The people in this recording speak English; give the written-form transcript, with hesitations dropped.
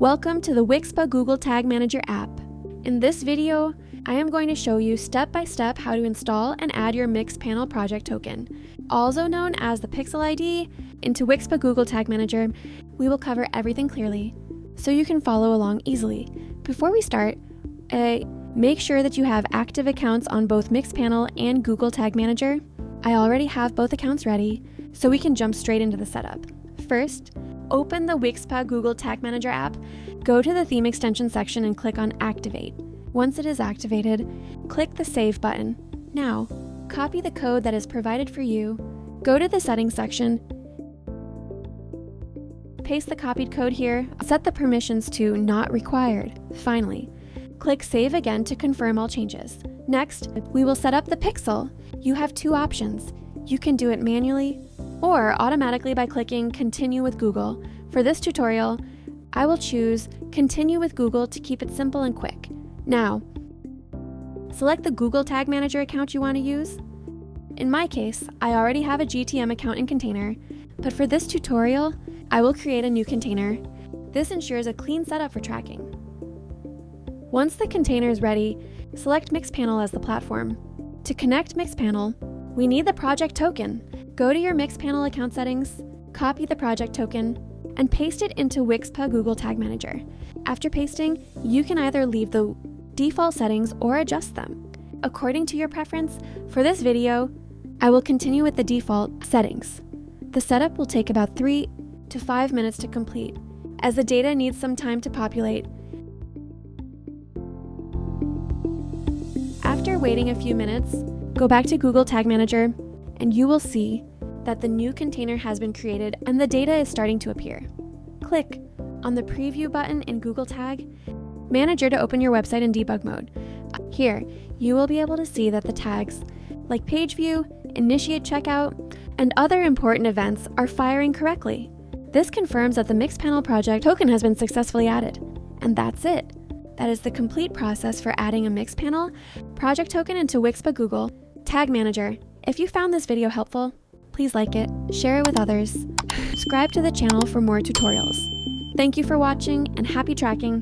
Welcome to the Wixpa Google Tag Manager app. In this video, I am going to show you step-by-step how to install and add your Mixpanel project token, also known as the Pixel ID, into Wixpa Google Tag Manager. We will cover everything clearly, so you can follow along easily. Before we start, make sure that you have active accounts on both Mixpanel and Google Tag Manager. I already have both accounts ready, so we can jump straight into the setup. First, open the Wixpa Google Tag Manager app, go to the theme extension section and click on Activate. Once it is activated, click the Save button. Now, copy the code that is provided for you, go to the Settings section, paste the copied code here, set the permissions to Not Required. Finally, click Save again to confirm all changes. Next, we will set up the pixel. You have two options. You can do it manually or automatically by clicking Continue with Google. For this tutorial, I will choose Continue with Google to keep it simple and quick. Now, select the Google Tag Manager account you want to use. In my case, I already have a GTM account and container, but for this tutorial, I will create a new container. This ensures a clean setup for tracking. Once the container is ready, select Mixpanel as the platform. To connect Mixpanel, we need the project token. Go to your Mixpanel account settings, copy the project token, and paste it into Wixpa Google Tag Manager. After pasting, you can either leave the default settings or adjust them. According to your preference, for this video, I will continue with the default settings. The setup will take about 3 to 5 minutes to complete, as the data needs some time to populate. After waiting a few minutes, go back to Google Tag Manager, and you will see that the new container has been created and the data is starting to appear. Click on the Preview button in Google Tag Manager to open your website in debug mode. Here, you will be able to see that the tags like Page View, Initiate Checkout, and other important events are firing correctly. This confirms that the Mixpanel project token has been successfully added. And that's it. That is the complete process for adding a Mixpanel project token into Wixpa Google Tag Manager. If you found this video helpful, please like it, share it with others, subscribe to the channel for more tutorials. Thank you for watching and happy tracking.